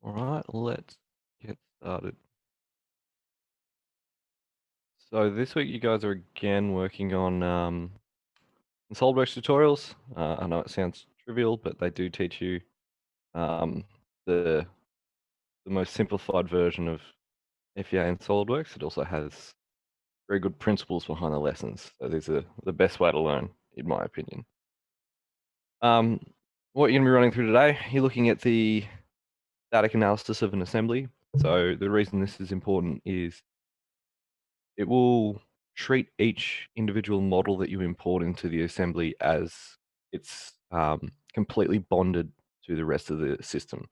All right, let's get started. So this week you guys are again working on SolidWorks tutorials. I know it sounds trivial, but they do teach you um, the the most simplified version of FEA and SolidWorks. It also has very good principles behind the lessons. So these are the best way to learn, in my opinion. Um, what you're going to be running through today, you're looking at the static analysis of an assembly. So the reason this is important is it will treat each individual model that you import into the assembly as it's completely bonded to the rest of the system.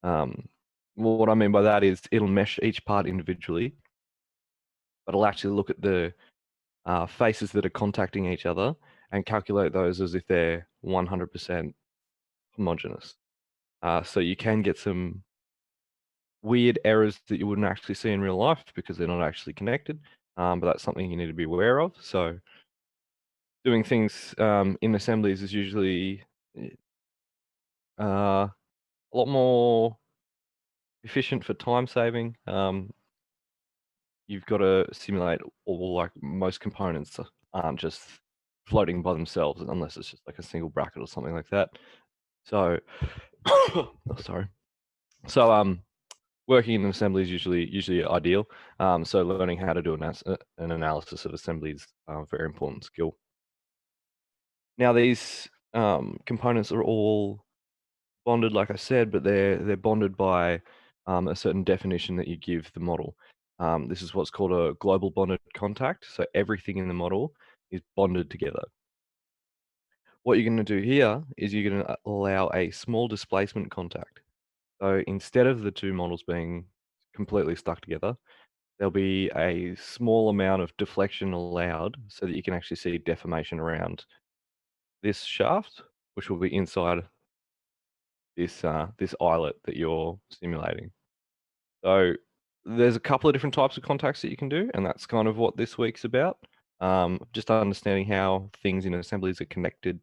What I mean by that is it'll mesh each part individually, but it'll actually look at the faces that are contacting each other and calculate those as if they're 100% homogeneous. So you can get some weird errors that you wouldn't actually see in real life because they're not actually connected, but that's something you need to be aware of. So doing things in assemblies is usually a lot more efficient for time saving. You've got to simulate all like most components aren't just floating by themselves unless it's just like a single bracket or something like that. So, oh, sorry. So, working in an assembly is usually ideal. So learning how to do an analysis of assembly is a very important skill. Now these components are all bonded, like I said, but they're bonded by a certain definition that you give the model. This is what's called a global bonded contact. So everything in the model is bonded together. What you're going to do here is you're going to allow a small displacement contact. So instead of the two models being completely stuck together, there'll be a small amount of deflection allowed so that you can actually see deformation around this shaft, which will be inside this eyelet that you're simulating. So there's a couple of different types of contacts that you can do, and that's kind of what this week's about. Just understanding how things in assemblies are connected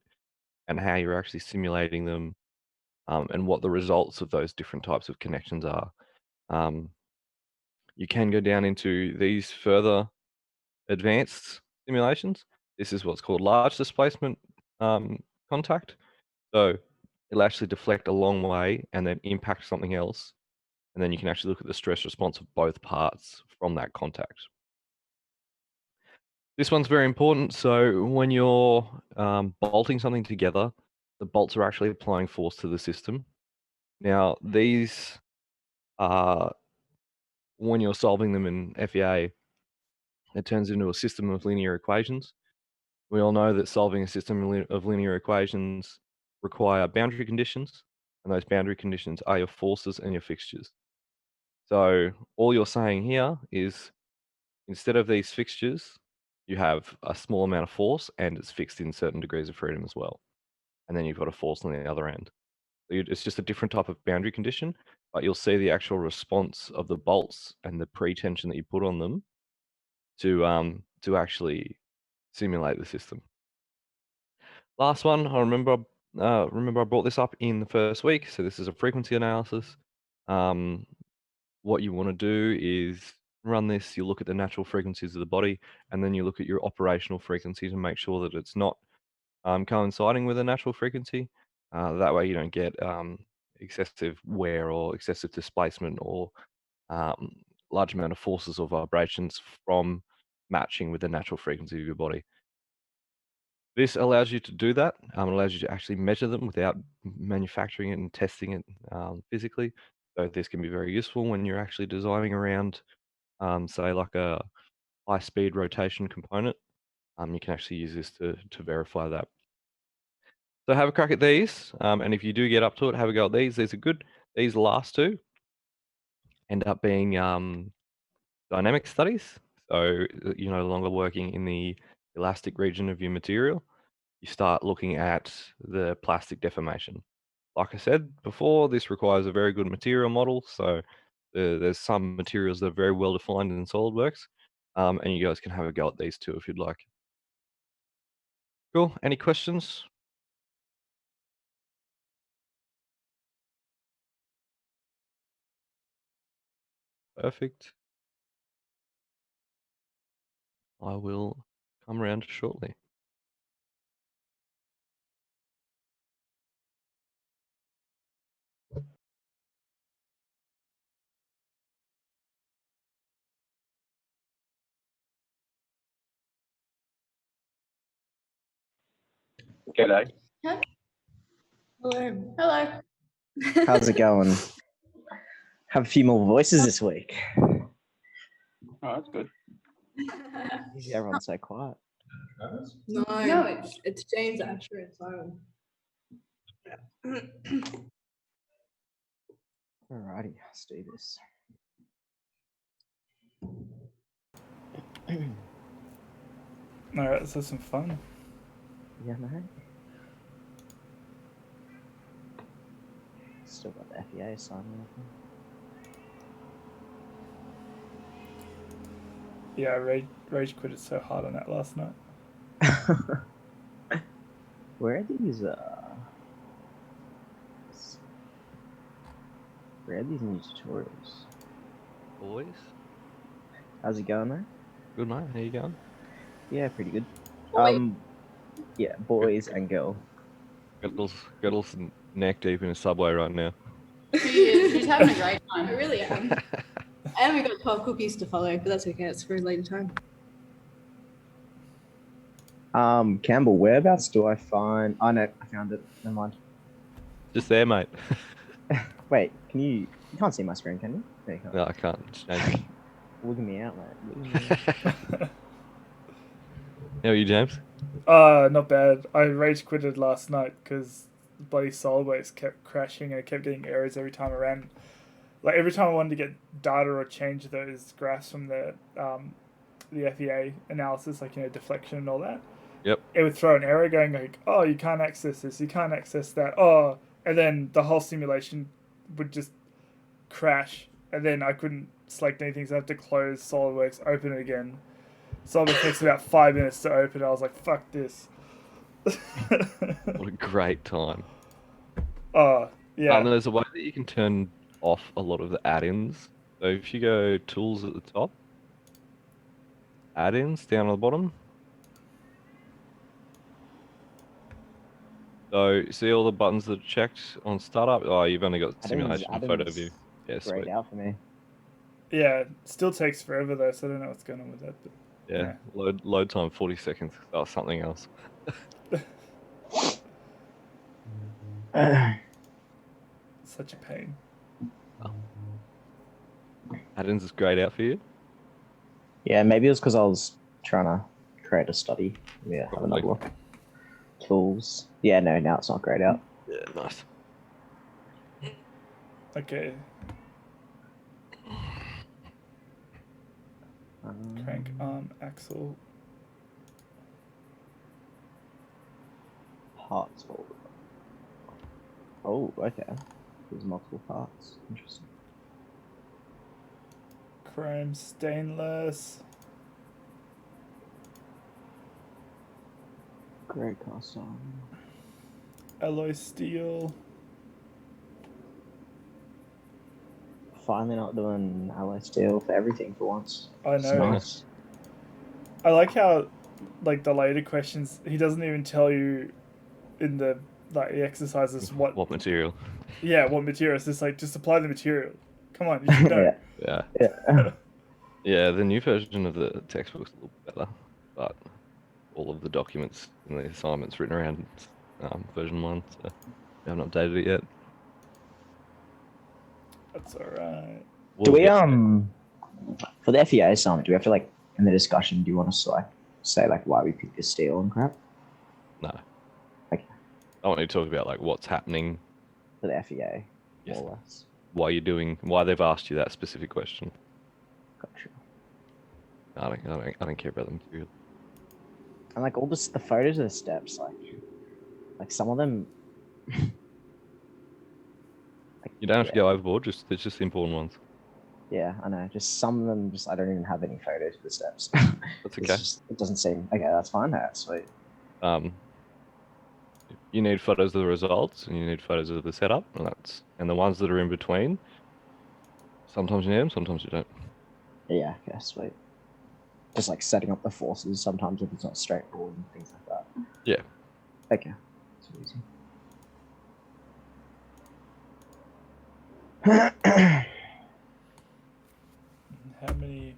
and how you're actually simulating them, and what the results of those different types of connections are. Um, you can go down into these further advanced simulations. This is what's called large displacement contact. So it'll actually deflect a long way and then impact something else. And then you can actually look at the stress response of both parts from that contact. This one's very important. So when you're bolting something together, the bolts are actually applying force to the system. Now, these are, when you're solving them in FEA, it turns into a system of linear equations. We all know that solving a system of linear equations require boundary conditions, and those boundary conditions are your forces and your fixtures. So all you're saying here is instead of these fixtures, you have a small amount of force and it's fixed in certain degrees of freedom as well. And then you've got a force on the other end. So it's just a different type of boundary condition, but you'll see the actual response of the bolts and the pre-tension that you put on them to actually simulate the system. Last one, I remember I brought this up in the first week. So this is a frequency analysis. What you want to do is run this. You look at the natural frequencies of the body, and then you look at your operational frequency to make sure that it's not coinciding with a natural frequency. That way, you don't get excessive wear or excessive displacement or um, large amount of forces or vibrations from matching with the natural frequency of your body. This allows you to do that. It allows you to actually measure them without manufacturing it and testing it physically. So this can be very useful when you're actually designing around, say, like a high-speed rotation component. You can actually use this to verify that. So have a crack at these, and if you do get up to it, have a go at these. These are good. These last two end up being dynamic studies. So you're no longer working in the elastic region of your material. You start looking at the plastic deformation. Like I said before, this requires a very good material model. So there's some materials that are very well defined in SolidWorks, and you guys can have a go at these two if you'd like. Cool. Any questions? Perfect. I will come around shortly. G'day. Hello. Hello. How's it going? Have a few more voices this week. Oh, that's good. Everyone's so quiet. No, it's James Asher and Simon. Alrighty, let's do this. Alright, let's have some fun. Yeah, mate. Still got the FEA assignment. Yeah, I rage quitted so hard on that last night. Where are these new tutorials? Boys, How's it going, mate? good mate. How you going? Yeah, pretty good. Boy. Yeah, boys and girl. Gretel's neck deep in a subway right now. She's having a great time. I really am. And we've got 12 cookies to follow, but that's okay. It's for a later time. Campbell, whereabouts do I find? Oh no, I found it. Never mind. Just there, mate. Wait, you can't see my screen, can you? There you go. No, I can't. It's changing. Look me out, mate. How are you, James? Not bad. I rage quitted last night because bloody SolidWorks kept crashing and I kept getting errors every time I ran. Like every time I wanted to get data or change those graphs from the FEA analysis, like deflection and all that. Yep. It would throw an error going like, oh, you can't access this, you can't access that, oh, and then the whole simulation would just crash, and then I couldn't select anything, so I had to close SolidWorks, open it again. So it takes about 5 minutes to open. I was like, fuck this. What a great time. Oh, yeah. And there's a way that you can turn off a lot of the add-ins. So if you go tools at the top, add-ins down at the bottom. So see all the buttons that are checked on startup? Oh, you've only got simulation and photo view. Yeah, Grayed sweet. out for me. Yeah, it still takes forever though, so I don't know what's going on with that. But Yeah, load time 40 seconds. Oh, something else. Such a pain. Oh. Add-ins is grayed out for you? Yeah, maybe it was because I was trying to create a study. Yeah, have another look. Tools. Yeah, no, now it's not grayed out. Yeah, nice. Okay. Crank arm axle. Parts folder. Oh, okay. There's multiple parts. Interesting. Chrome stainless. Great cast on. Alloy steel. Finally not doing alloy steel for everything for once. I It's know. nice. I like how, like, the later questions, he doesn't even tell you in the exercises what material. Yeah, what material. It's just like, just apply the material. Come on, you should know. Yeah. Yeah, the new version of the textbook's a little better, but all of the documents and the assignments written around version 1, so I haven't updated it yet. That's alright. Do we for the FEA assignment, do we have to, like, in the discussion, do you want us to, like, say, like, why we picked this steel and crap? No. Okay. I want you to talk about, like, what's happening For the FEA, Yes. more or less. Why they've asked you that specific question. Gotcha. I don't care about the material. And, like, all the photos of the steps, like some of them. Like, You don't have to go overboard, it's just the important ones. Yeah, I know. Just some of them, I don't even have any photos of the steps. That's okay. It doesn't seem okay. That's fine. That's sweet. You need photos of the results, and you need photos of the setup, and the ones that are in between. Sometimes you need them, sometimes you don't. Yeah, okay, sweet. Just like setting up the forces sometimes if it's not straightforward and things like that. Yeah. Okay. Too easy. How many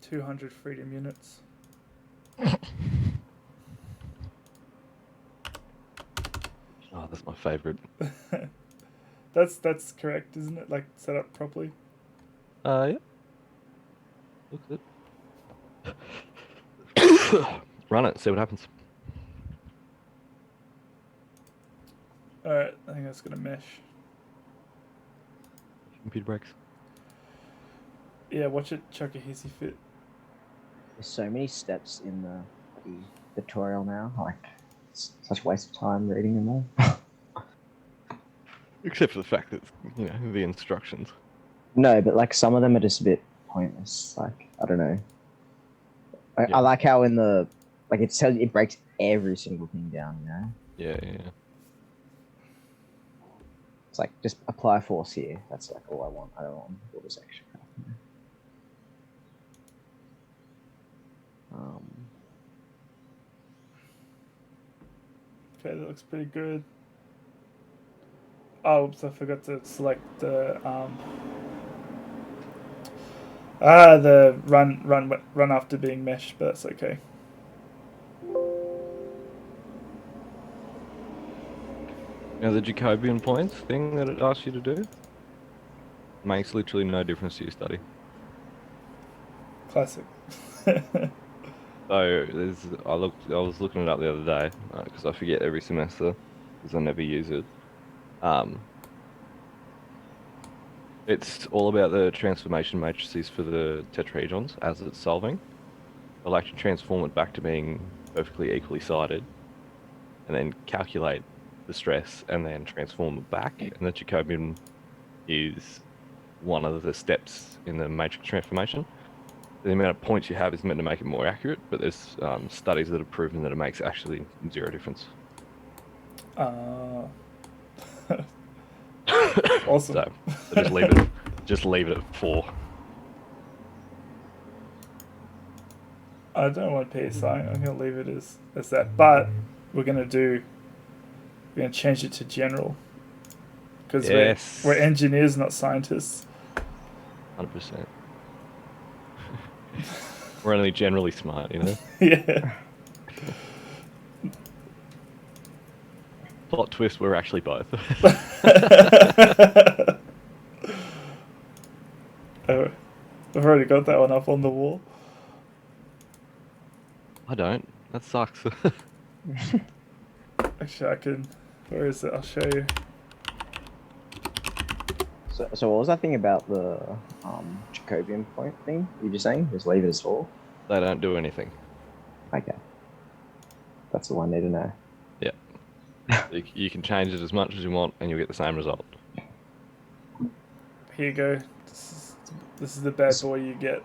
200 freedom units? Oh, that's my favourite. That's correct, isn't it? Like set up properly. Yeah. Looks it. Run it, see what happens. Alright, I think that's gonna mesh. Computer breaks. Yeah, watch it chuck a hissy fit. There's so many steps in the tutorial now. Like, it's such a waste of time reading them all. Except for the fact that, you know, the instructions. No, but like some of them are just a bit pointless. Like, I don't know. Yeah. I like how in the like it breaks every single thing down. You know, Yeah. it's like just apply force here. That's like all I want. I don't want all this extra crap. Okay, that looks pretty good. Oh, oops, I forgot to select the the run after being meshed, but that's okay. Now the Jacobian points thing that it asks you to do makes literally no difference to your study. Classic. So I was looking it up the other day because I forget every semester because I never use it. It's all about the transformation matrices for the tetrahedrons as it's solving. I like to transform it back to being perfectly equally sided, and then calculate the stress, and then transform it back. And the Jacobian is one of the steps in the matrix transformation. The amount of points you have is meant to make it more accurate, but there's studies that have proven that it makes actually zero difference. Awesome. So just leave it at 4. I don't want PSI. I'm gonna leave it as that, but we're gonna change it to general because Yes. we're engineers, not scientists. 100%. We're only generally smart, you know? Yeah. Plot twist, we're actually both. I've already got that one up on the wall. I don't. That sucks. Actually, I can. Where is it? I'll show you. So what was that thing about the Jacobian point thing? You just saying just leave it as 4? They don't do anything. Okay, that's all I need to know. Yeah. You can change it as much as you want, and you'll get the same result. Here you go. This is the bad boy you get.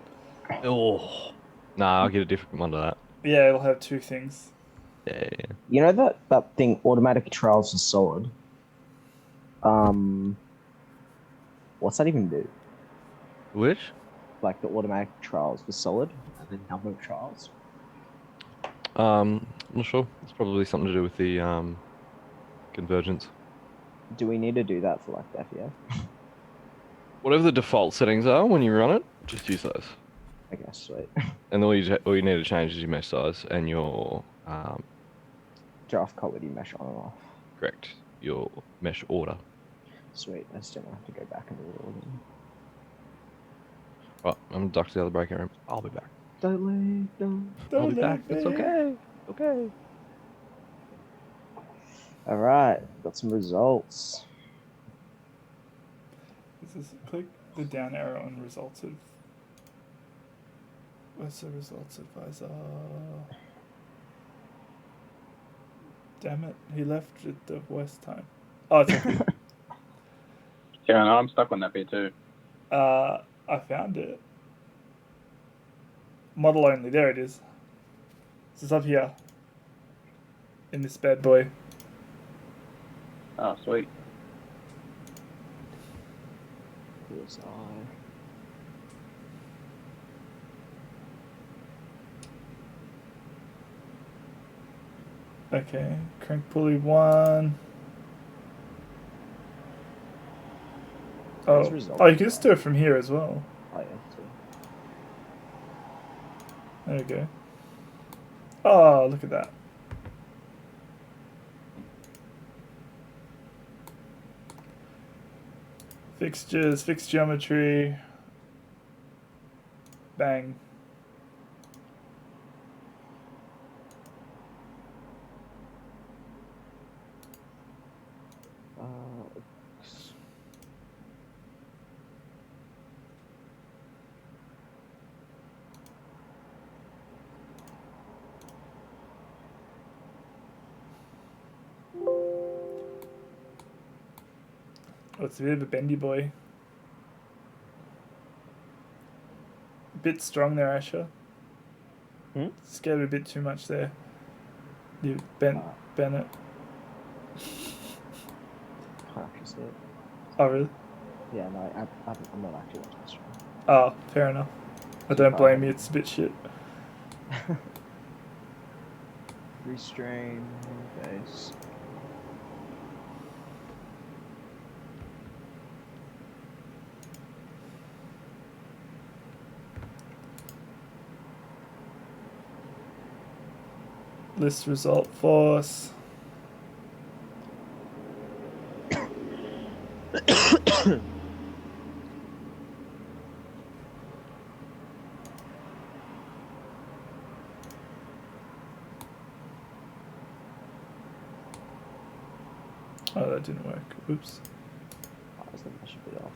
Oh. Nah, I'll get a different one to that. Yeah, it'll have 2 things. Yeah. You know that thing, automatic trials for solid. What's that even do? Which? Like the automatic trials for solid, and then number of trials. I'm not sure. It's probably something to do with the convergence. Do we need to do that for like the FEA? Whatever the default settings are when you run it, just use those. I guess, sweet. And all you need to change is your mesh size and your Draft quality mesh on and off. correct, your mesh order. Sweet, I still have to go back and do it all again. Right, I'm gonna duck to the other breakout room. I'll be back. Don't leave, don't. I'll be back. It's okay. Okay. Alright, got some results. Click the down arrow on results of. Where's the results advisor? Damn it, he left at the worst time. Oh, it's okay. Yeah, no, I'm stuck on that bit too. I found it. Model only, there it is. It's up here. In this bad boy. Oh, sweet. PSI. Okay, crank pulley 1. There's Oh, result. oh, you can just do it from here as well. Oh yeah, too. There we go. Oh, look at that. Fixtures, fixed geometry. Bang. Oops. Oh, it's a bit of a bendy boy. A bit strong there, Asher. Hmm? Scared a bit too much there. You bent it. Can't actually see it. Oh, really? Yeah, no, I'm not actually watching the stream. Oh, fair enough. I don't blame you, it's a bit shit. Restrain base. List result force. Oh, that didn't work. Oops. Oh, I think I should be off.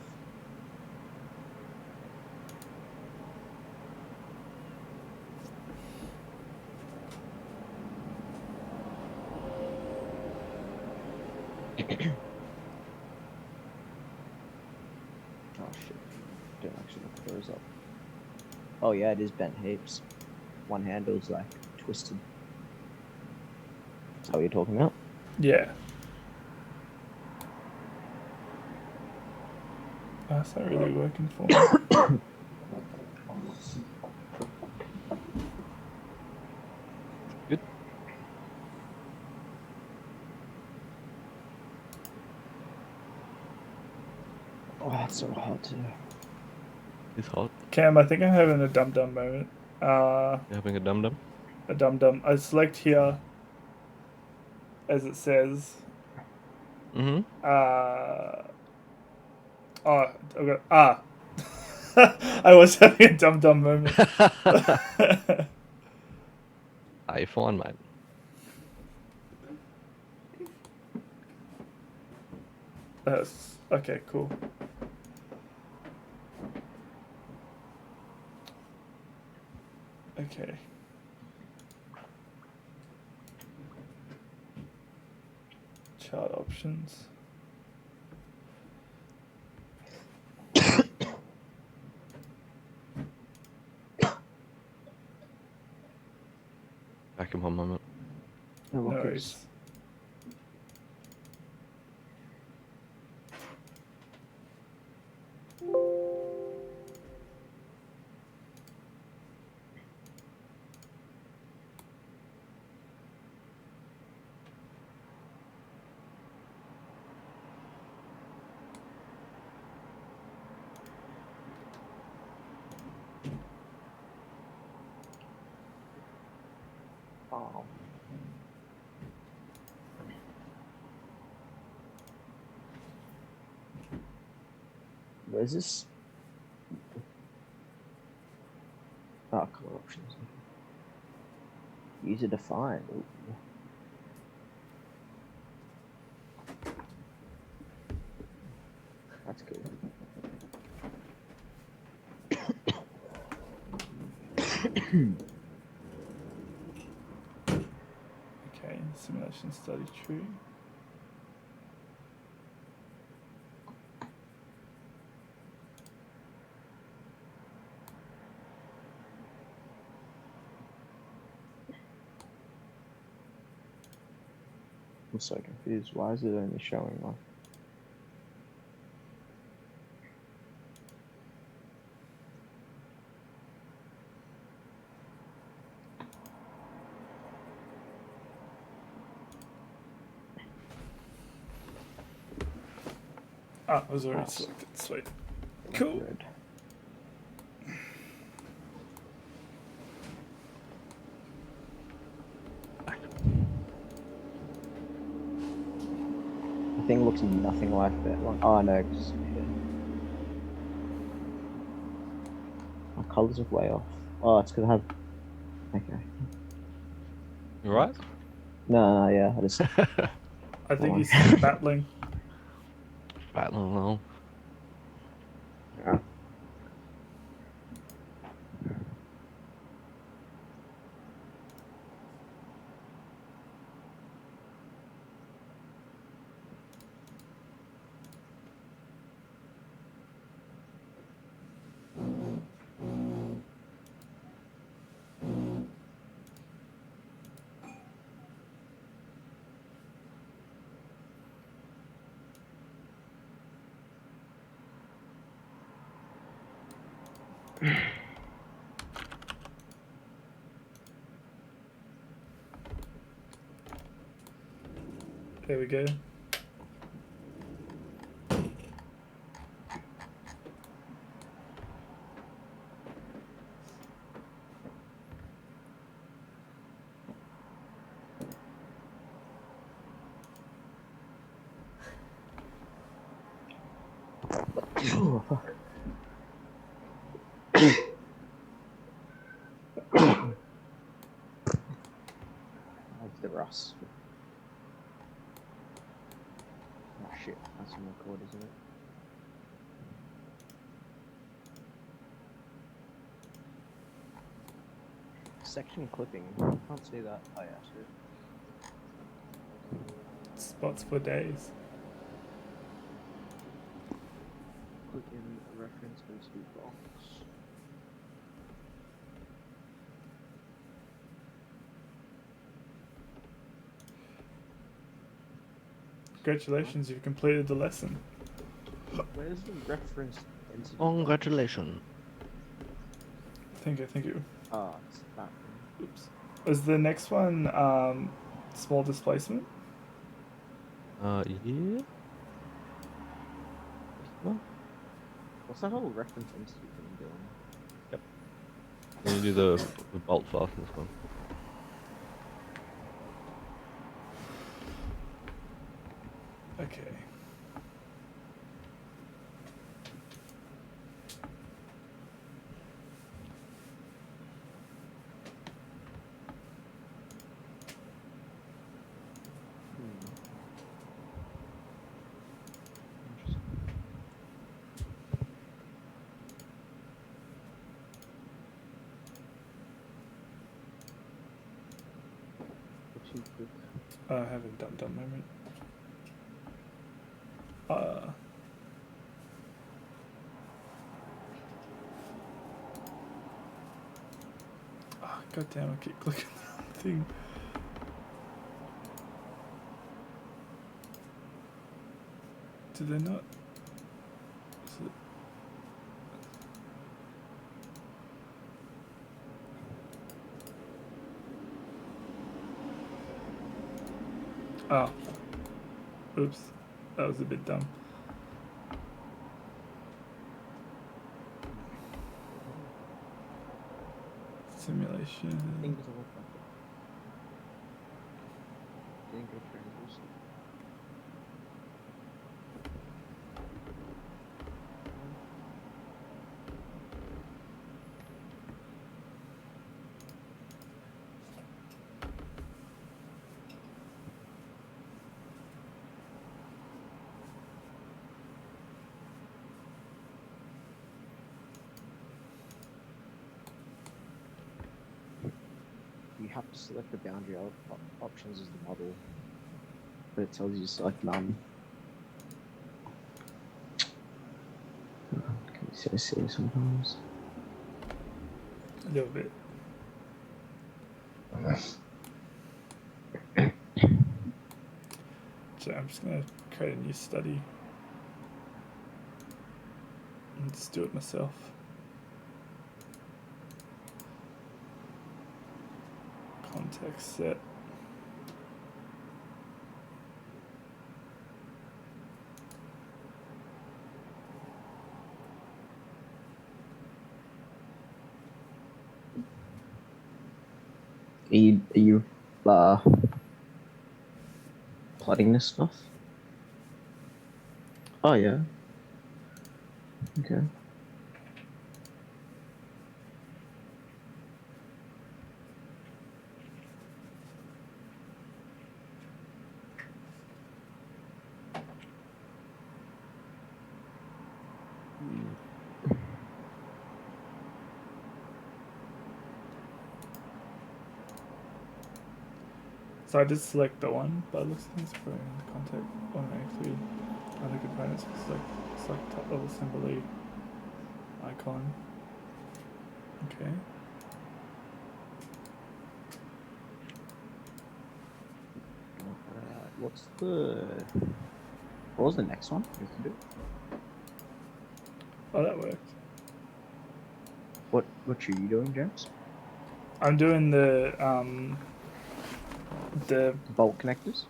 Oh shit. Didn't actually look at the result. Oh yeah, it is bent heaps. One handle's like twisted. Is that what you're talking about? Yeah. That's not really working for me. Good. Oh, that's so hard to. It's hot. Cam, I think I'm having a dum-dum moment. You're having a dum-dum? A dum-dum. I select here, as it says. Mm-hmm. Oh, okay. I was having a dum-dum moment. You're fine, mate. That's okay, cool. Okay. Chart options. Back in one moment. No No worries. worries. Oh. Where's this? Oh, color options. User defined. Ooh. That's cool. Okay, simulation study tree. I'm so confused. Why is it only showing one? Ah, it was already Nice. selected. Sweet. Cool. Good. The thing looks nothing like that one. Oh no, 'cause, yeah. My colours are way off. Oh, it's because I have. Okay. You right? No, yeah, I just. I think on. he's still battling. Battling along. Yeah. There we go. Oh, fuck. That's the rust. Oh shit, that's on record, isn't it? Section clipping. Can't see that. Oh yeah, shit. Spots for days. Put in a reference into box. Congratulations, you've completed the lesson. Where's the reference entity? Congratulations. I think it. Ah, it's that one. Oops. Is the next one small displacement? Yeah. Well, What's that whole reference entity thing doing? then you do the bolt fastness one. Okay. I haven't done moment. God damn, I keep clicking the thing. Did they not? Is it... Oh. Oops. That was a bit dumb. Simulation. Thing doesn't look like it. Didn't go translucent. You have to select the boundary options as the model, but it tells you to select none. Can you so silly sometimes? A little bit. So I'm just gonna create a new study and just do it myself. Context set. Are you uh, plotting this stuff? Oh yeah. Okay. So I did select the one, but it looks like it's probably in the contact automatically. Other components, select top level assembly icon. Okay. What was the next one you have to do? Oh, that worked. What are you doing, James? I'm doing the Bolt connectors?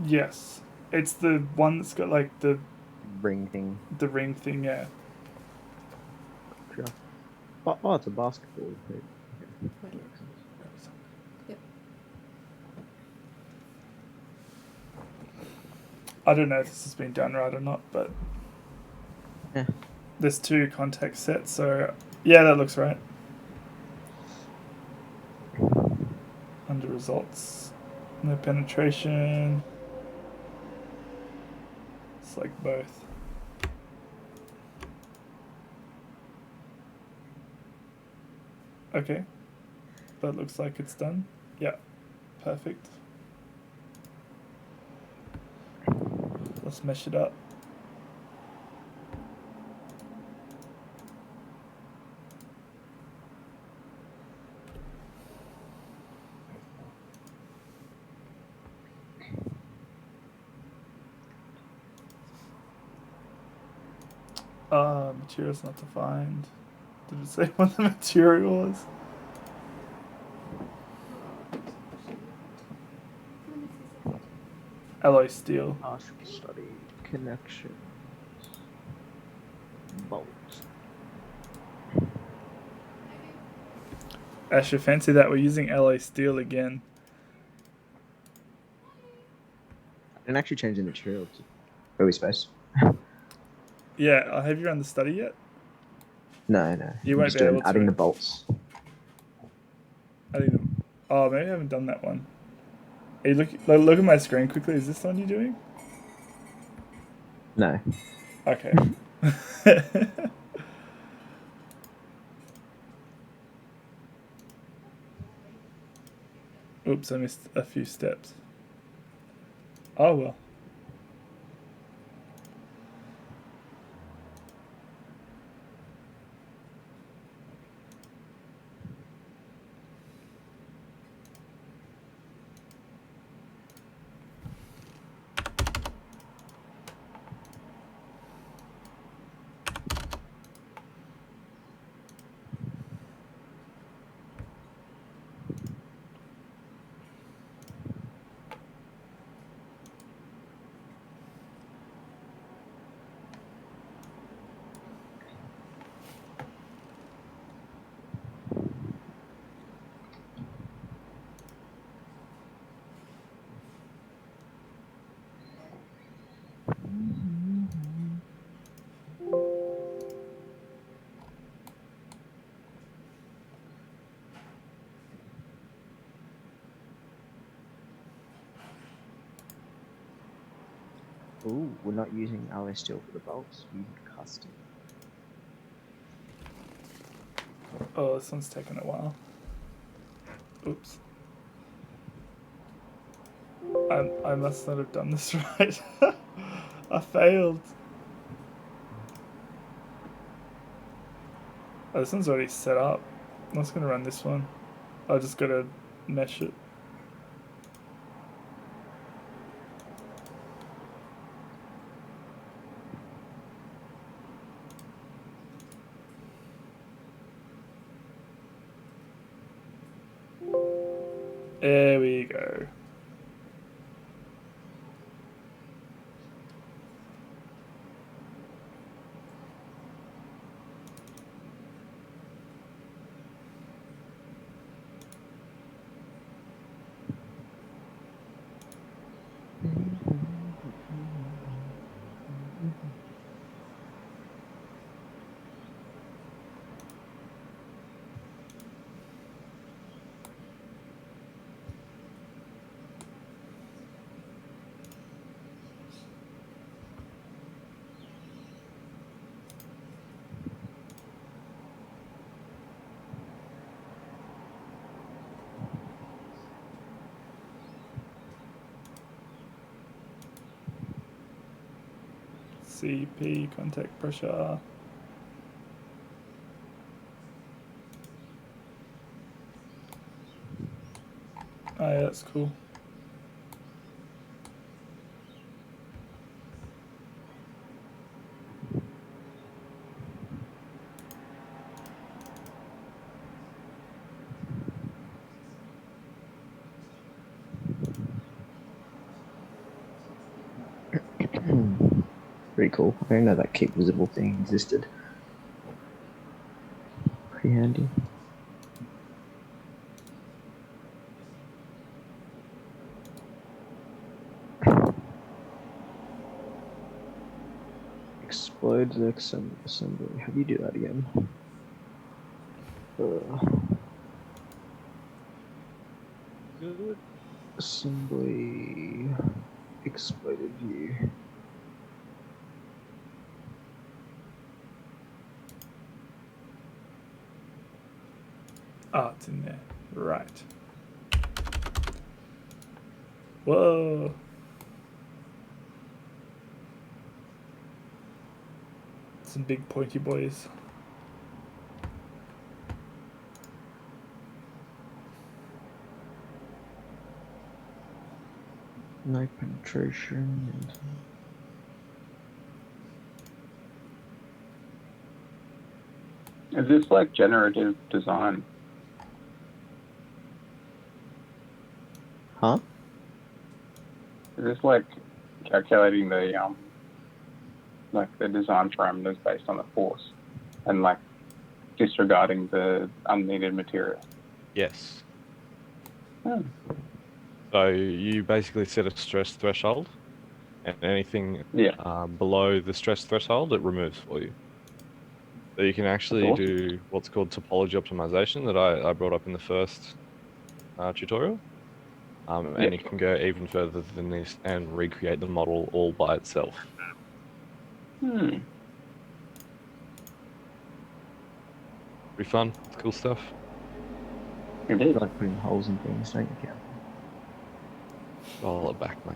yes. It's the one that's got like the Ring thing. ring thing, yeah. Sure. Oh, it's a basketball. Okay. Right. Makes sense. I don't know if this has been done right or not, but Yeah. there's 2 contact sets, so yeah, that looks right. Under results, no penetration. Select both. Okay, that looks like it's done. Yeah, perfect. Let's mesh it up. Material's not defined. Did it say what the material was? Alloy steel. Partial study connections. Bolts. Actually, fancy that. We're using alloy steel again. I didn't actually change the material to. Are we supposed? Yeah, have you run the study yet? No. You I'm won't just be able adding to. the bolts. I think. Oh, maybe I haven't done that one. Hey, look at my screen quickly. Is this the one you're doing? No. Okay. Oops, I missed a few steps. Oh well. Ooh, we're not using alloy steel for the bolts. We're using custom. Oh, this one's taking a while. Oops. I must not have done this right. I failed. Oh, this one's already set up. I'm just gonna run this one. I just gotta mesh it. There we go. CP, contact pressure. Oh yeah, that's cool. Pretty cool. I didn't know that keep visible thing existed. Pretty handy. Explodes the assembly. How do you do that again? Good. Assembly. Exploded view. Ah, it's in there. Right. Whoa. Some big pointy boys. No penetration. Is this like generative design? Huh? Is this like calculating the like the design parameters based on the force and like disregarding the unneeded material? Yes. Hmm. So you basically set a stress threshold, and anything Yeah. below the stress threshold, it removes for you. So you can actually awesome. do what's called topology optimization that I brought up in the first tutorial. And you can go even further than this and recreate the model all by itself. Hmm. Pretty fun. It's cool stuff. It You is. like putting holes in things, don't you, Cam? Roll it back, mate.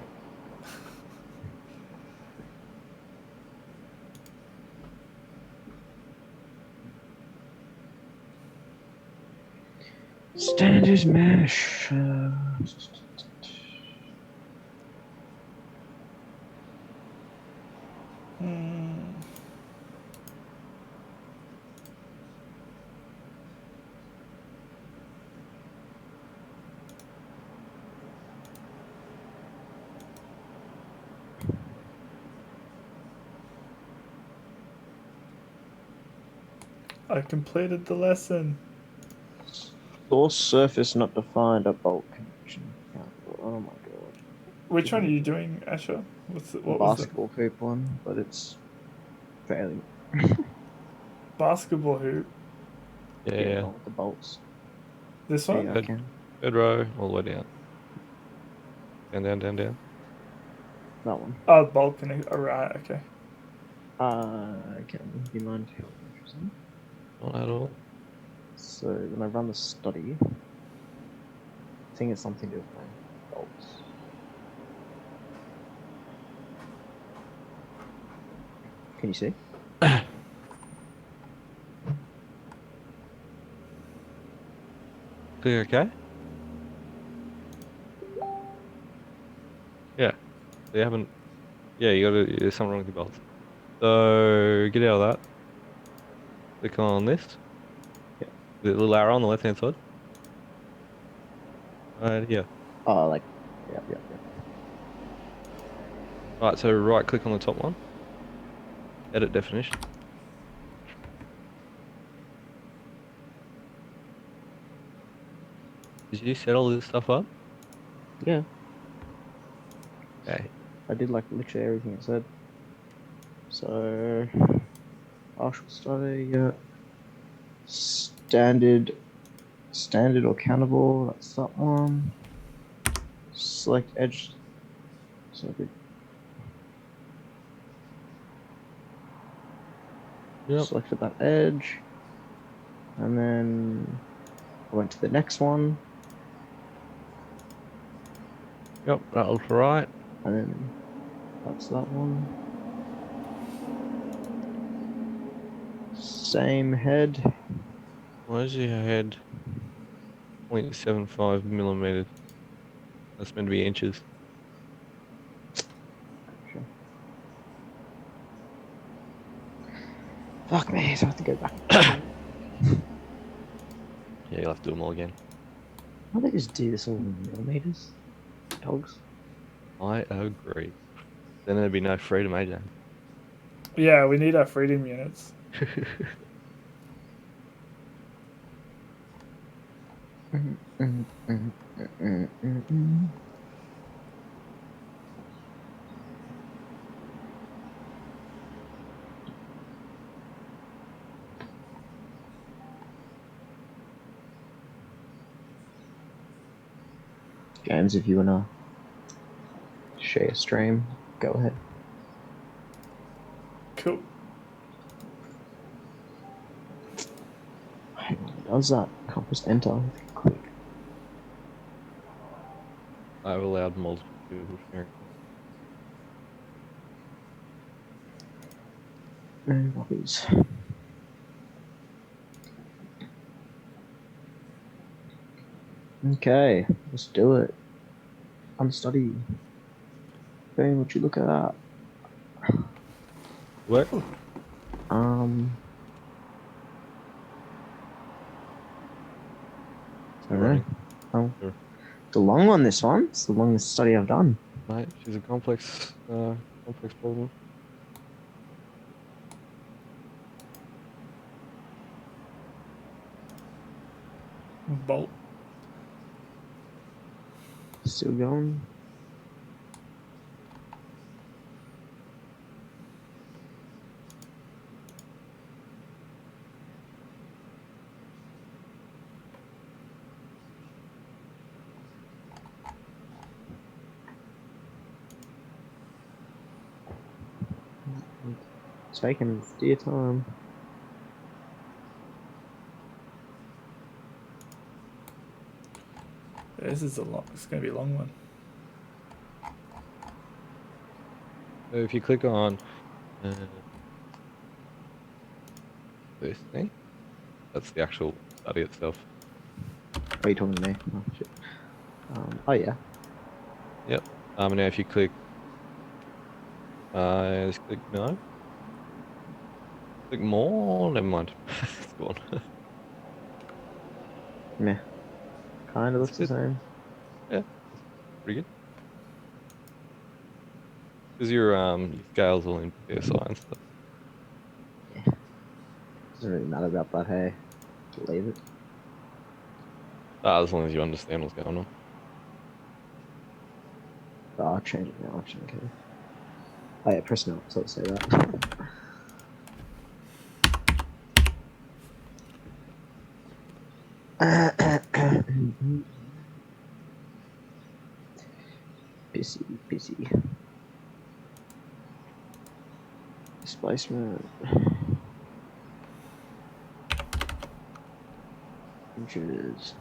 Standard mesh. I completed the lesson. Source surface not defined. A bulk connection. Oh my god. Which one are you doing, Asher? What The was it? basketball hoop one, but it's failing. Basketball hoop. Yeah. The one with the bolts. This There one? you go, Cam. Third row, all the way down. Down, down, down, down. That one. Oh, bulk connect. Oh, right. Okay. Cam, do you mind helping me for something? Not at all. So when I run the study, I think it's something to do with my bolts. Can you see? Clear, okay? Yeah. So you haven't. Yeah, there's something wrong with your bolts. So get out of that. Click on this. Yeah. The little arrow on the left hand side. Right here. Oh, like, yeah. Right, so right click on the top one. Edit definition. Did you set all this stuff up? Yeah, Okay. I did like literally everything it said. So, partial study, yeah. Standard or countable, that's that one. Select edge. Yep. Selected that edge. And then I went to the next one. Yep, that looks right. And then that's that one. same head. Why is your head 0.75 millimeters? That's meant to be inches. Sure. Fuck me, so I have to go back. Yeah, you'll have to do them all again. Why don't they just do this all in millimeters? Dogs. I agree. Then there'd be no freedom, eh, James? Yeah, we need our freedom units. James, if you wanna share a stream, go ahead. Cool. Hang on, does that? Can't press enter. Click. I've allowed multiple people sharing. No copies. Okay, let's do it. Unstudy. Boom, would you look at that? What? I don't know. Oh, Sure. it's a long one, this one. It's the longest study I've done. Mate, she's a complex problem. Bolt. Still going. Taking dear time. This is a long. It's gonna be a long one. So if you click on this thing, that's the actual study itself. Are you talking to me? Oh shit. Oh yeah. Yep. And now if you click, just click no. Click more. Never mind. It's gone. Meh. Kinda looks the good. same. Yeah, pretty good. Because your scales all in PSI and stuff. Doesn't really matter about that, hey. Leave it. As long as you understand what's going on. Oh, I'll change it now, actually, okay. Oh yeah, press no, so let's say that. Busy. Displacement. Inches.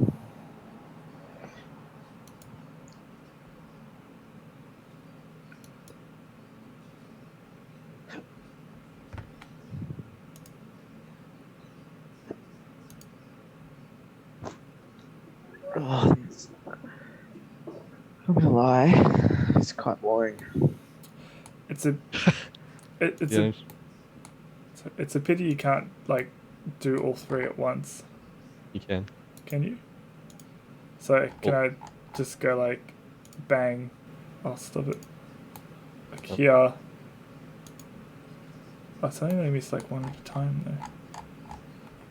Oh, I'm gonna lie, it's quite boring. It's a. It's Yeah. it's a pity you can't like do all three at once. You can. Can you? So can I just go like, bang? I'll stop it. Like Oh. here. Oh, it's only let me like one at a time though.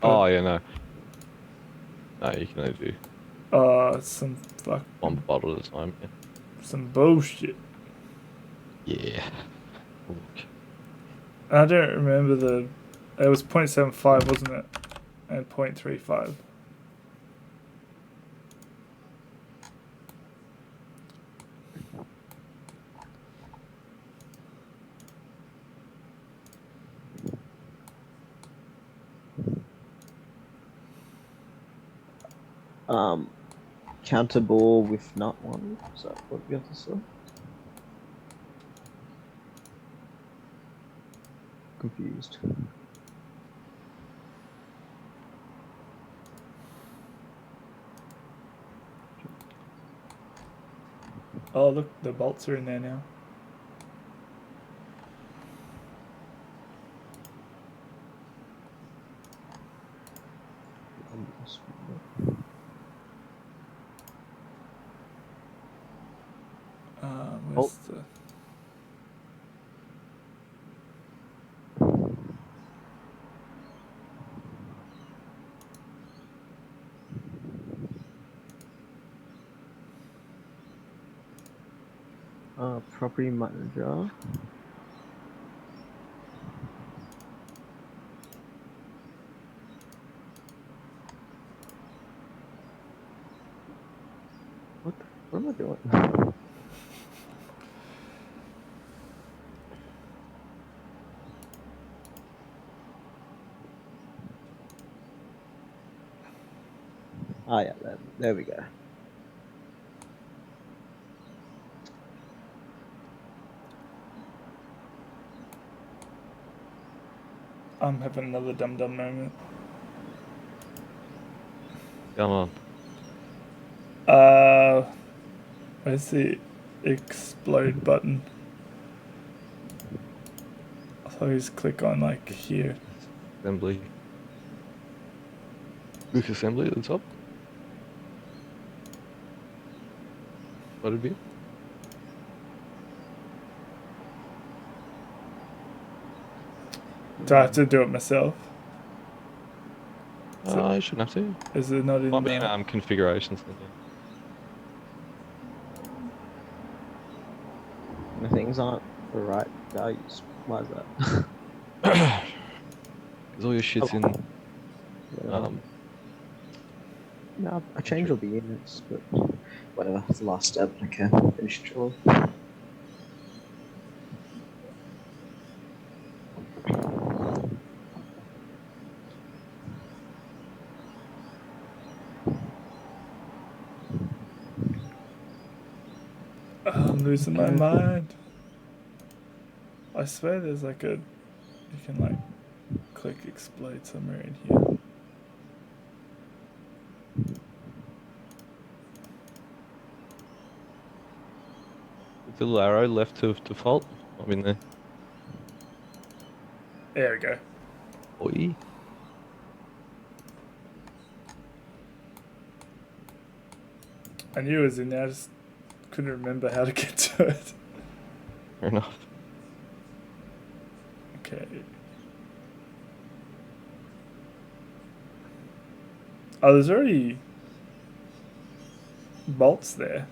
Oh yeah, no. No, you can only do Some fuck. one bottle at a time. Yeah. Some bullshit. Yeah. Look. I don't remember the. It was 0.75, wasn't it? And 0.35. Counter ball with nut one. Is that what we have to say? Confused. Oh, look, the bolts are in there now. Where's the... Property manager. What am I doing? Oh yeah, there we go. I'm having another dum-dum moment. Come on. Where's the explode button? I thought you just click on like here. Assembly. Luke assembly at the top. What would be? Do I have to do it myself? I shouldn't have to. Is it not in Might be the... in configurations. The things aren't the right values. Why is that? Because all your shit's in. No, I changed all the units, but whatever. It's the last step. Okay, finish job. I'm losing my mind. I swear there's like a... You can like click explode somewhere in here. The little arrow left to default. I mean there. There we go. Oi. I knew it was in there, I just couldn't remember how to get to it. Fair enough. Okay. Oh, there's already bolts there.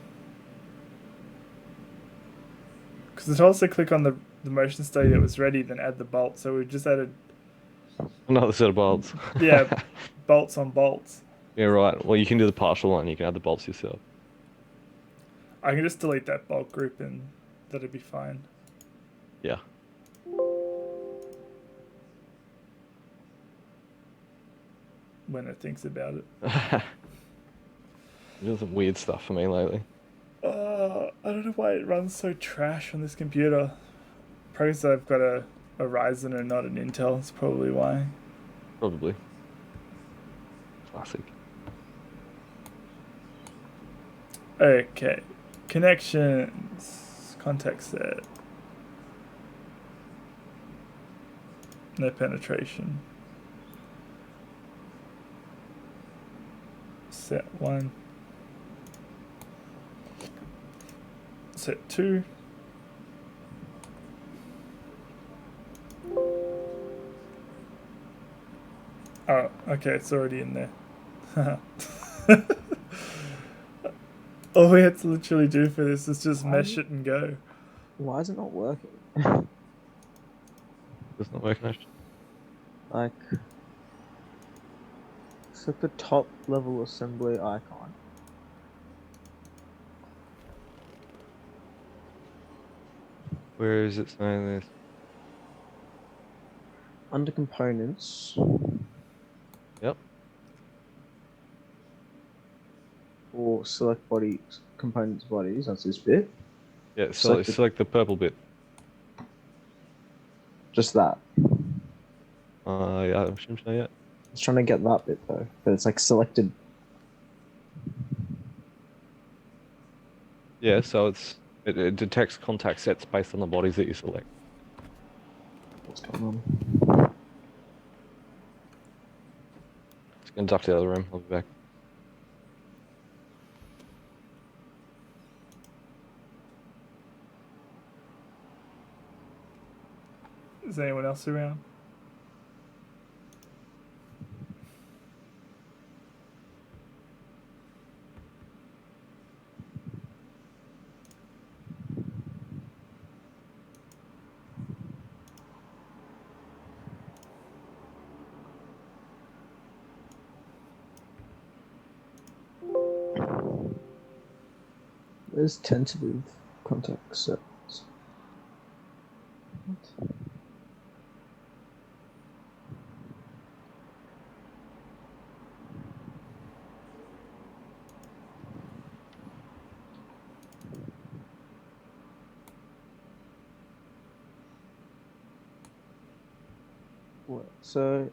Because it told us to click on the motion study that was ready, then add the bolt. So we just added... Another set of bolts. Yeah, bolts on bolts. Yeah, right. Well, you can do the partial one. You can add the bolts yourself. I can just delete that bolt group and that'd be fine. Yeah. When it thinks about it. You're doing some weird stuff for me lately. I don't know why it runs so trash on this computer. Probably because I've got a Ryzen and not an Intel. That's probably why. Probably. Classic. Okay. Connections. Contact set. No penetration. Set 1. Set 2. Oh, okay, it's already in there. All we had to literally do for this is just mesh it and go. Why is it not working? It's not working. Like, it's at the top level assembly icon. Where is it saying this? Under components. Yep. Or select body components bodies. That's this bit. Yeah, select the purple bit. Just that. Yeah, I shouldn't say yet. I was trying to get that bit though, but it's like selected. Yeah, so it detects contact sets based on the bodies that you select. What's going on? Just gonna duck to the other room. I'll be back. Is anyone else around? Where's tentative contact sets? What? What? So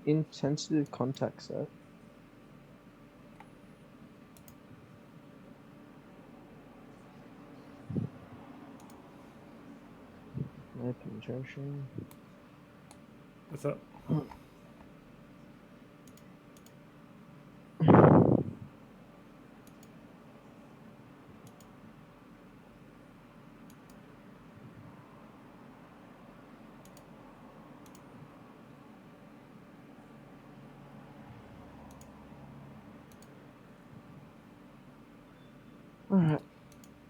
in tentative contact set, no penetration. What's up? Alright.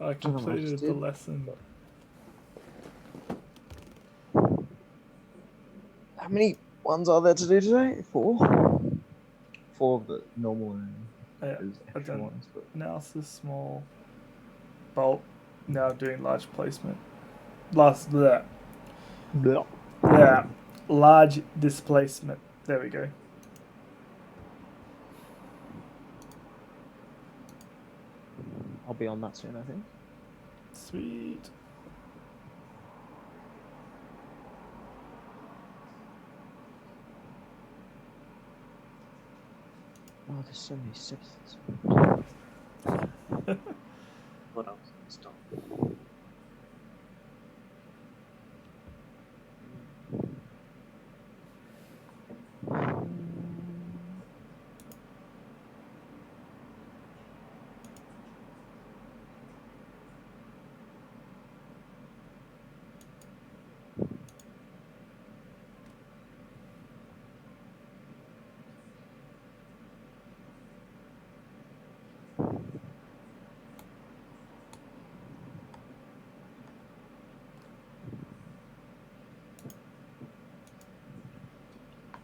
I completed the did. lesson. How many ones are there to do today? 4? 4 of the normal and Yeah, there's I've extra done ones, but analysis, small, bulk. Now I'm doing large placement. Large displacement. There we go. I'll be on that soon, I think. Sweet. Oh, there's so many substances. What else? Stop.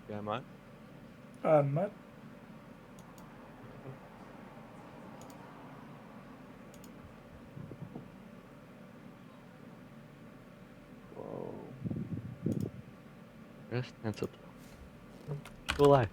Yeah, mate. Matt. Whoa. Rest tensor. Cool, eh?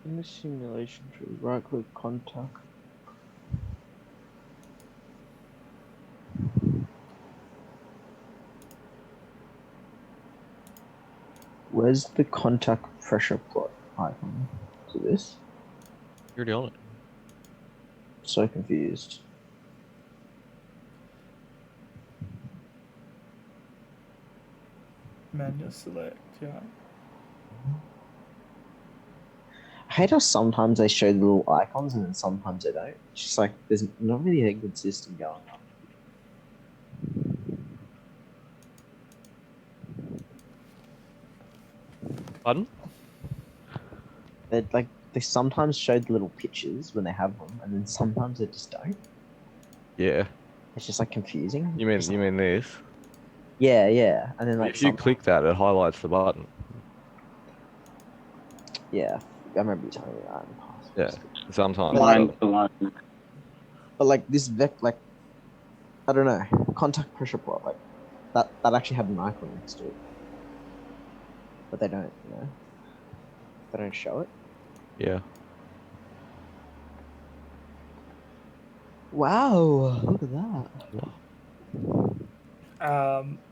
In the simulation tree, right click contact. Where's the contact pressure plot icon? To this? You're already on it. So confused. Manual select. Yeah. I hate how sometimes they show the little icons and then sometimes they don't. It's just like there's not really a good system going on. Pardon? They sometimes show the little pictures when they have them, and then sometimes they just don't. Yeah. It's just like confusing. You mean It's you like- mean this? Yeah, and then like If you click that, it highlights the button. Yeah, I remember you telling me that in the past. Yeah, sometimes. Lines but- to line. But like this like I don't know, contact pressure plot, like that actually had an icon next to it. But they don't, they don't show it. Yeah. Wow, look at that.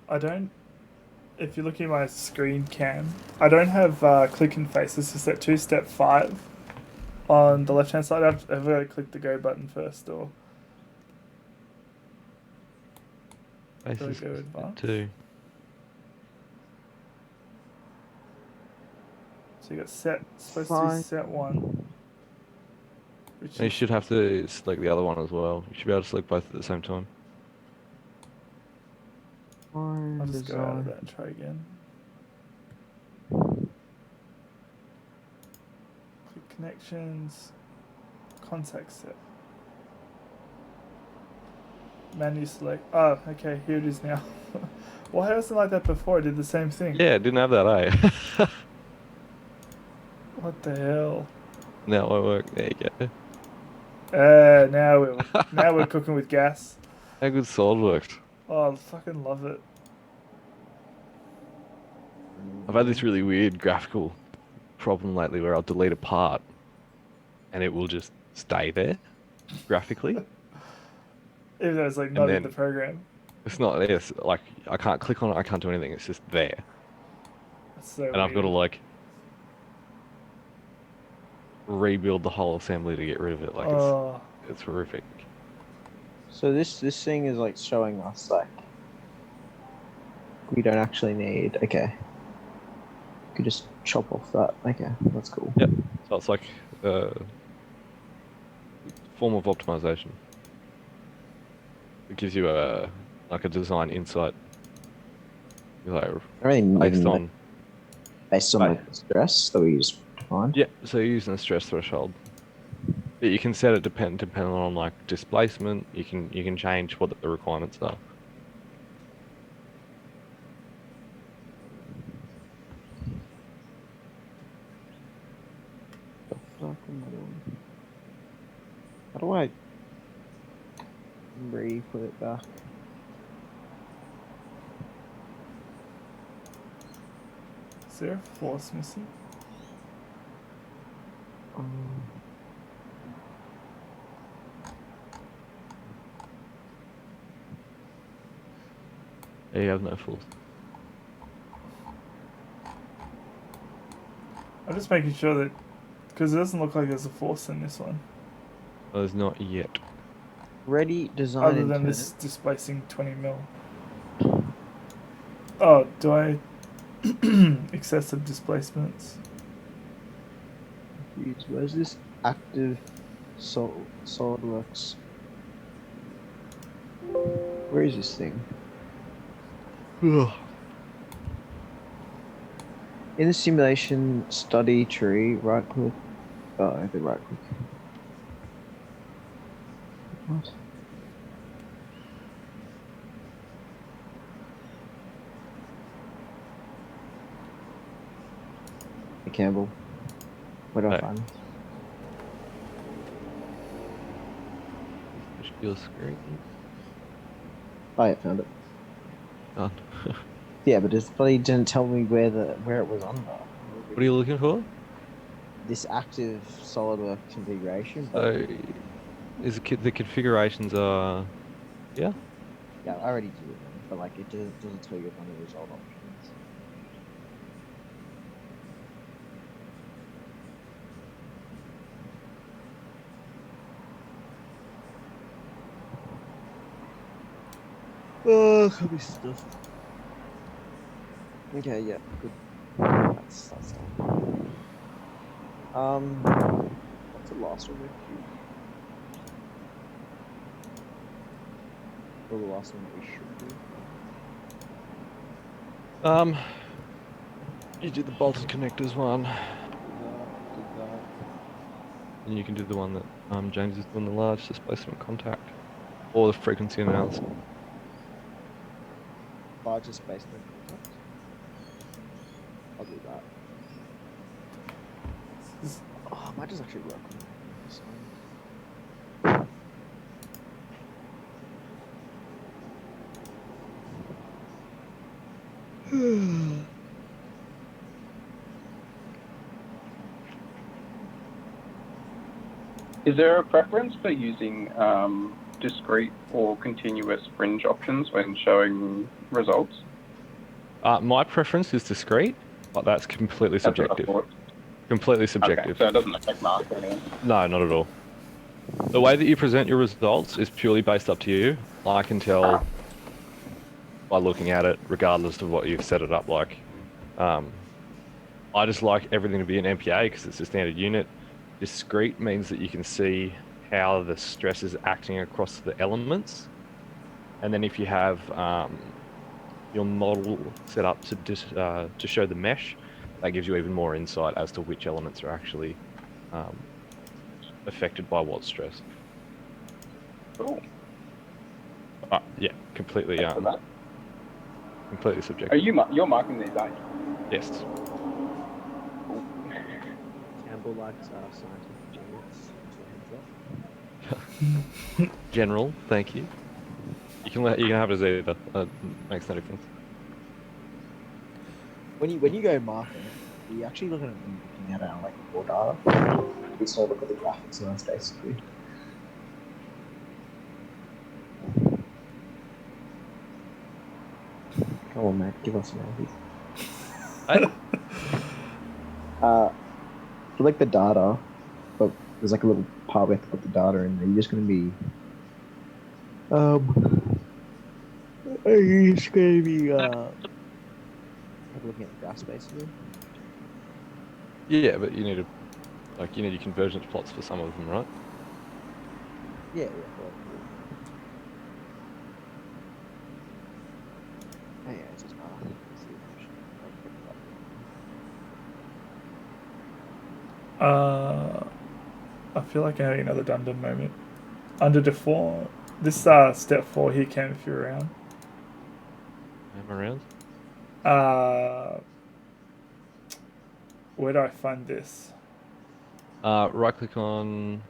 I don't. If you're looking at my screen cam, I don't have click and face. This is at 2-step 5 on the left hand side. I've got to click the go button first, or Basis go advanced? too. So you got supposed to be Fine. set 1. Which You is, should have to select the other one as well. You should be able to select both at the same time. I'll just go out of that and try again. Click connections, contact set. Menu select. Oh, okay, here it is now. Why wasn't it like that before? I did the same thing. Yeah, didn't have that, eh? What the hell? Now it won't work. There you go. Now we're cooking with gas. How good Solid worked. Oh, I fucking love it. I've had this really weird graphical problem lately where I'll delete a part and it will just stay there graphically. Even though it's like not in then- the program. It's not there. It's like I can't click on it. I can't do anything. It's just there, That's so and I've got to weird. like rebuild the whole assembly to get rid of it. Like Oh, it's horrific. So this thing is like showing us like we don't actually need. Okay, you could just chop off that. Okay, that's cool. Yep. So it's like a form of optimization. It gives you a design insight. Like I don't based even on based on Right. the stress that we just defined. yeah. So you're using a stress threshold. But you can set it depending on like displacement. You can change what the requirements are. Fuck am I doing? How do I re-put it back? is there a force missing? Um, Yeah, you have no force. I'm just making sure that because it doesn't look like there's a force in this one, Oh, there's not yet. ready, design, other and than turn. this displacing 20 mil. Oh, do I excessive displacements? Where's this active SolidWorks? Where is this thing? Ugh. In the simulation study tree, right click. Oh, okay, right click. What? Hey, Campbell. Where do I Hey. find it? Push your screen. Oh, yeah, found it. Done. Yeah, but it bloody didn't tell me where it was under. What are you looking for? This active SolidWorks configuration. So, the configurations are, yeah. Yeah, I already did it, but like it doesn't tell you one of the result options. Oh, could be stuff. Okay, yeah, good. That's done. What's the last one we do? Or the last one that we should do? You did the bolted connectors one, Did that. and you can do the one that James is doing, the large displacement contact, or the frequency analysis. Larger spaceman contact. I'll do that. Oh, I might just actually work on this one. Is there a preference for using discrete or continuous fringe options when showing results? My preference is discrete, but that's completely That's what I subjective. thought. Completely Okay, subjective. so it doesn't affect marks or anything. No, not at all. The way that you present your results is purely based up to you. I can tell by looking at it, regardless of what you've set it up like. I just like everything to be an MPA because it's a standard unit. Discrete means that you can see how the stress is acting across the elements. And then if you have your model set up to show the mesh, that gives you even more insight as to which elements are actually affected by what stress. Cool. Yeah, completely Thanks for that. completely subjective. Are you're marking these, aren't you? Yes. Cool. Campbell likes scientific genius. So heads up. General, thank you. You can have it as either. Makes no difference. When you go marking, are you actually looking at our like raw data? We still look at the graphics on us basically. Come on, Matt, give us an Hey? For like the data, but there's like a little part we have to put the data in there. You're just gonna be are you just gonna be like looking at the graphs basically? Yeah, but you need your convergence plots for some of them, right? Yeah. Well, yeah, it's just I feel like I'm having another Dundon moment. Under default, this step 4 here came if you're around. I'm around. Where do I find this? Right click on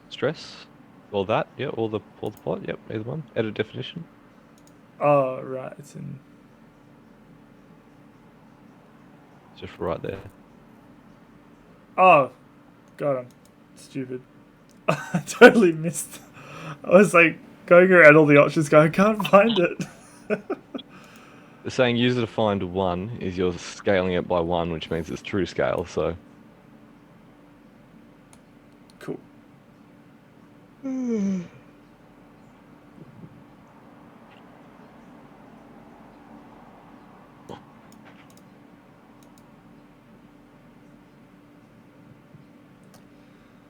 stress. Or that, yeah, or the plot, yep, either one. Edit definition. Oh, right, it's in. It's just right there. Oh, got him. Stupid. I totally missed. I was like going around all the options going, I can't find it. The saying user defined 1 is you're scaling it by 1, which means it's true scale, so. Cool.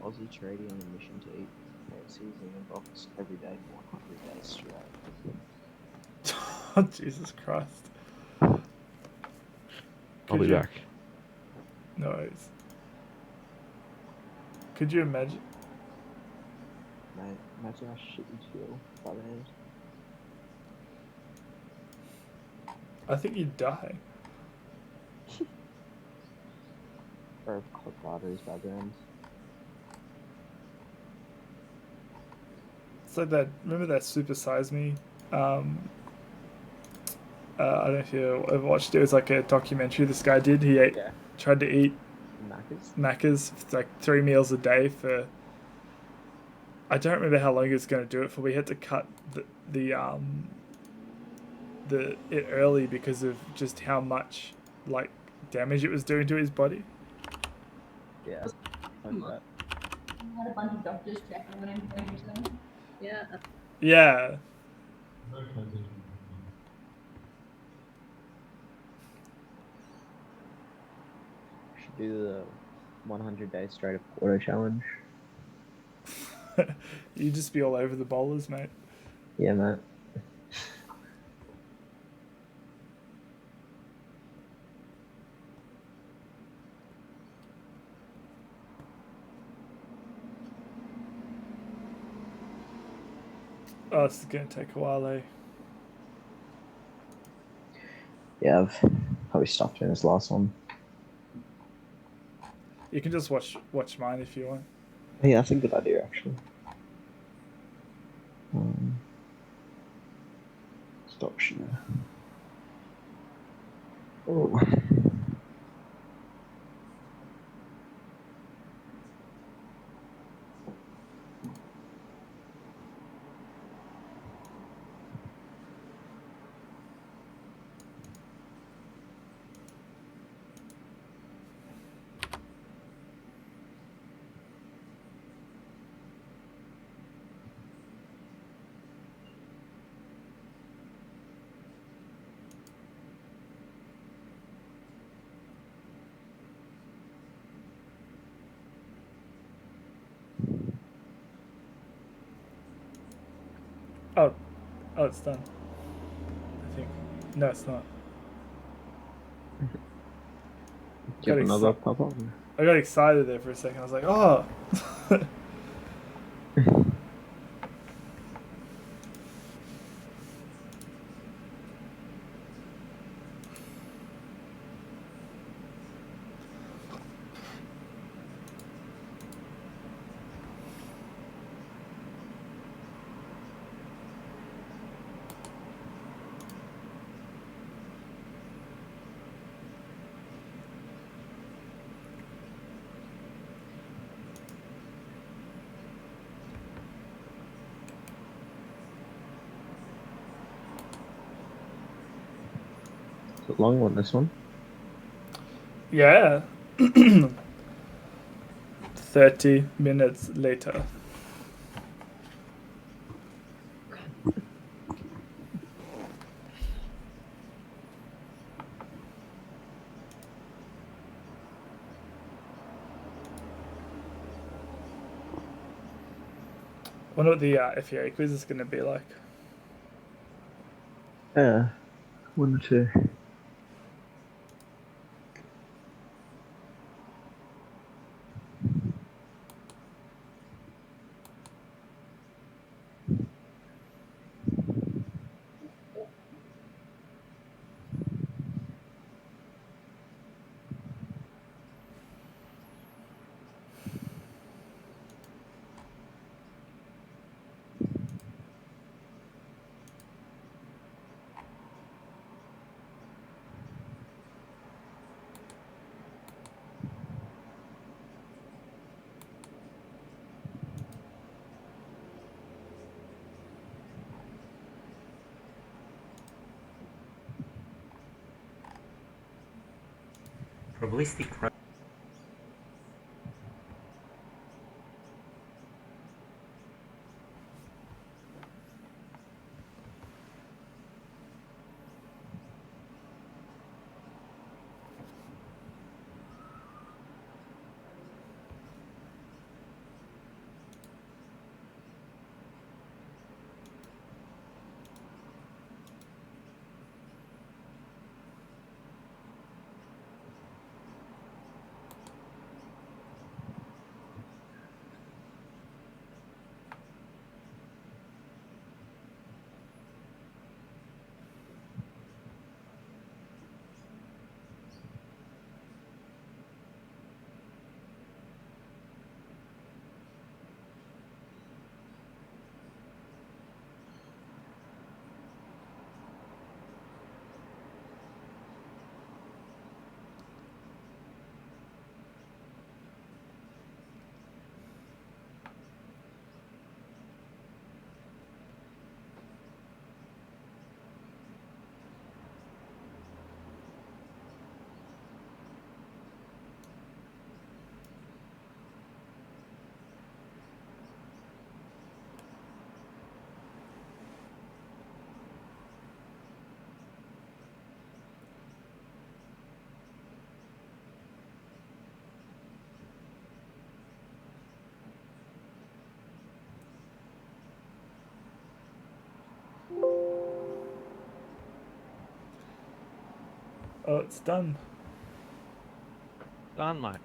Aussie trading on a mission to eat KFC's in a box every day for 100 days straight. Oh, Jesus Christ. I'll be back. No worries. Could you imagine? Mate, imagine how shit you'd feel by the end. I think you'd die. Or if clogged arteries by the end. It's like that. Remember that Super Size Me? I don't know if you ever watched it. It was like a documentary this guy did. He tried to eat Macca's like 3 meals a day for. I don't remember how long he was going to do it for. We had to cut it early because of just how much like damage it was doing to his body. Yeah. Like that. I had a bunch of doctors checking on him. Yeah. Yeah. Should do the 100 days straight of auto challenge. You just be all over the bowlers, mate. Yeah, mate. Oh, this is going to take a while, eh? Yeah, I've probably stopped doing this last one. You can just watch mine if you want. Yeah, that's a good idea, actually. Stop share. Oh. Oh, it's done. I think. No, it's not. Get Got another exci- pop up. I got excited there for a second. I was like, oh. Is it long one? This one? Yeah. 30 minutes later. Wonder what the FEA quiz is going to be like. Yeah. 1 or 2. Probabilistic. Oh, it's done. Done, mate.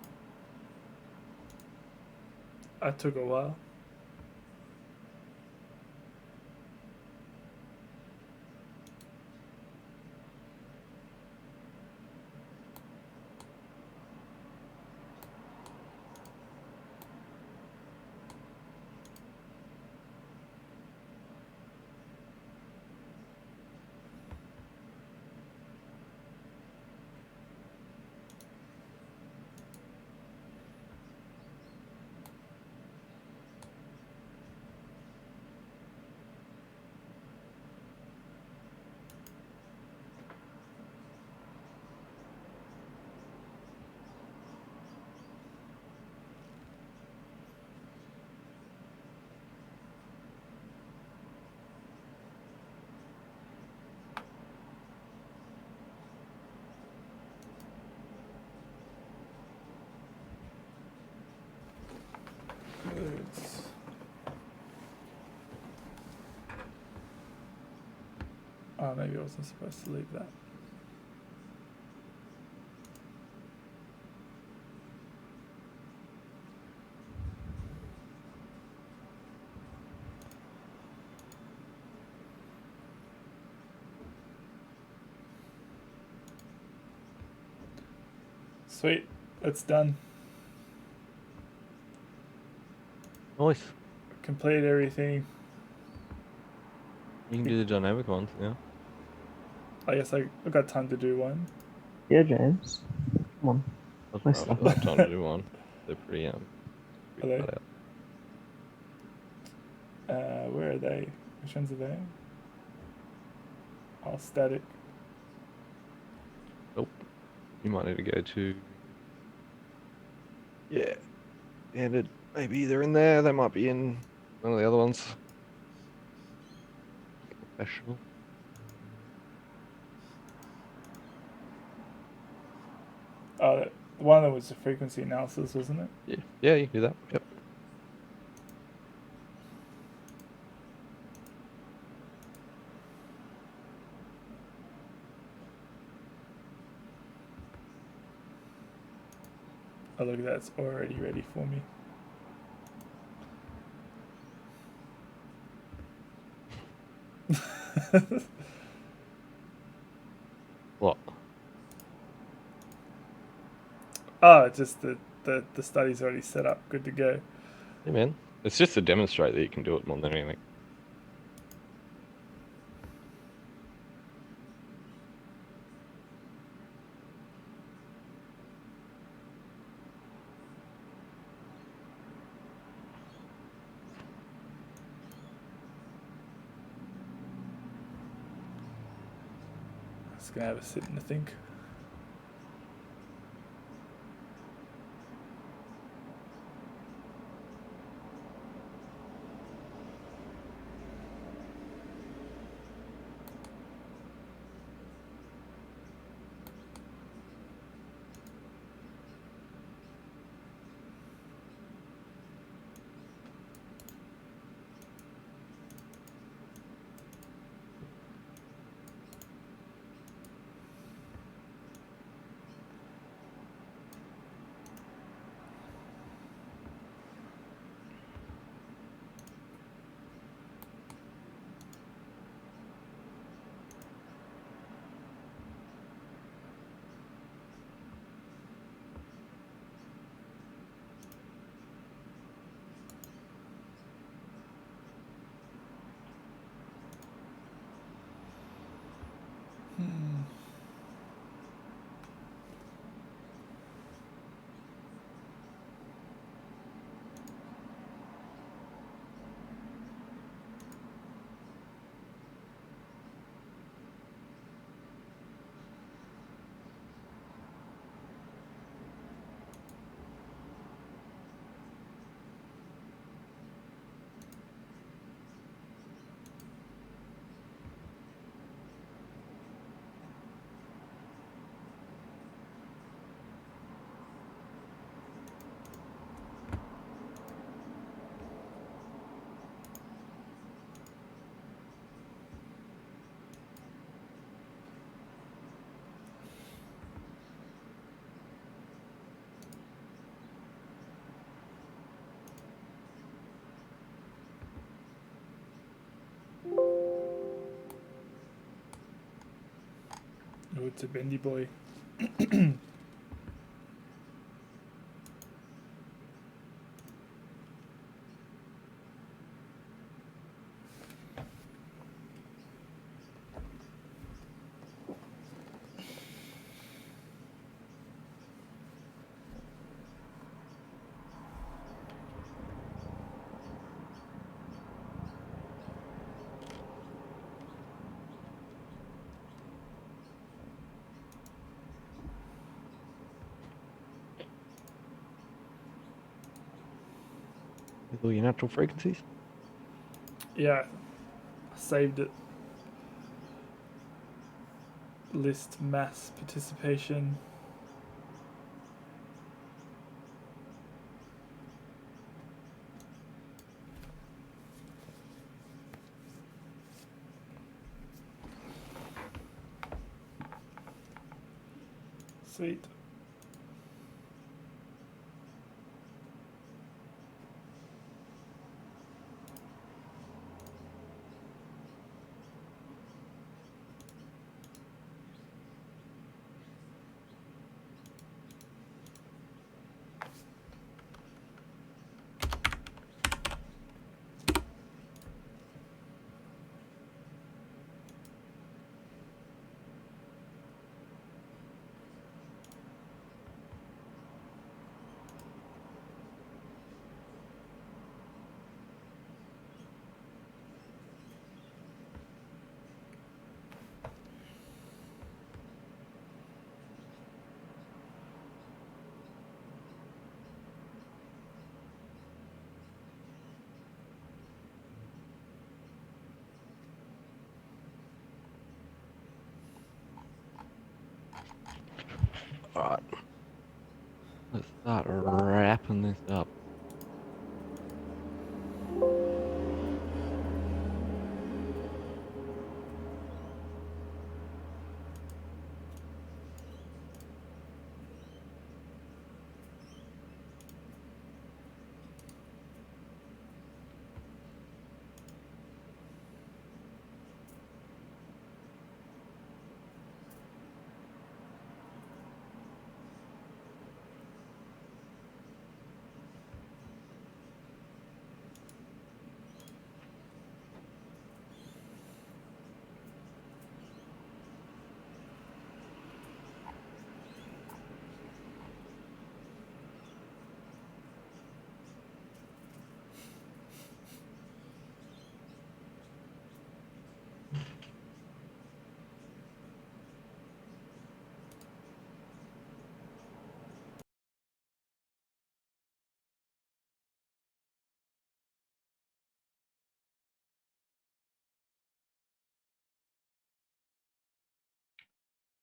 That took a while. Oh, maybe I wasn't supposed to leave that. Sweet, that's done. Nice. Complete everything. You can do the dynamic ones now. I guess I've got time to do one. Yeah, James. Come on. I've Nice got stuff. time to do one. They're pretty Are pretty they? flat out. Where are they? Which ones are they? Oh, static. Nope. You might need to go to. Yeah. Standard. Maybe they're in there. They might be in one of the other ones. Professional. Oh, one of them was the frequency analysis, wasn't it? Yeah. Yeah, you can do that. Yep. Oh, look at that. It's already ready for me. What? Oh, just the study's already set up. Good to go. Yeah, man. It's just to demonstrate that you can do it more than anything. Just gonna have a sit and think. Oh, it's a bendy boy. With all your natural frequencies. Yeah, saved it. List mass participation. Sweet. Alright. Let's start wrapping this up.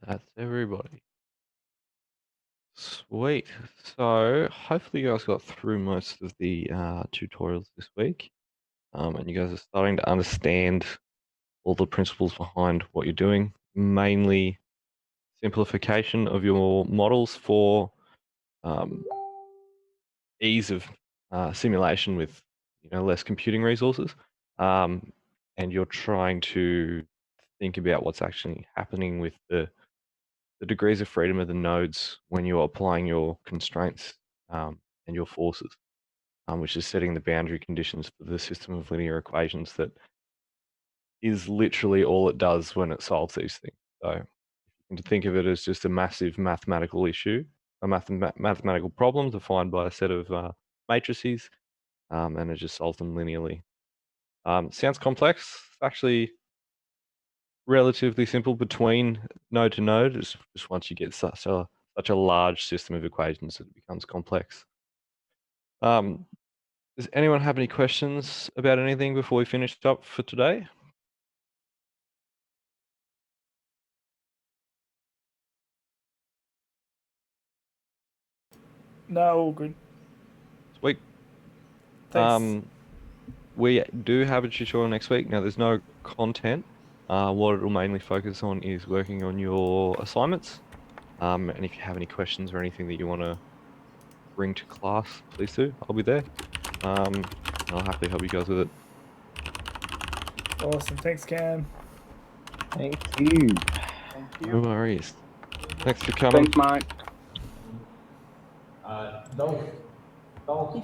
That's everybody. Sweet. So hopefully you guys got through most of the tutorials this week, and you guys are starting to understand all the principles behind what you're doing. Mainly simplification of your models for um, ease of simulation with less computing resources, and you're trying to think about what's actually happening with the degrees of freedom of the nodes when you're applying your constraints and your forces, which is setting the boundary conditions for the system of linear equations that is literally all it does when it solves these things. So you can think of it as just a massive mathematical issue, a mathematical problem defined by a set of matrices, and it just solves them linearly. Sounds complex. Actually, relatively simple between node to node. It's just once you get such a large system of equations, it becomes complex. Does anyone have any questions about anything before we finish up for today? No, all good. Sweet. Thanks. We do have a tutorial next week. Now, there's no content. What it will mainly focus on is working on your assignments. And if you have any questions or anything that you want to bring to class, please do. I'll be there. I'll happily help you guys with it. Awesome. Thanks, Cam. Thank you. No worries. Thanks for coming. Thanks, Mike. Don't keep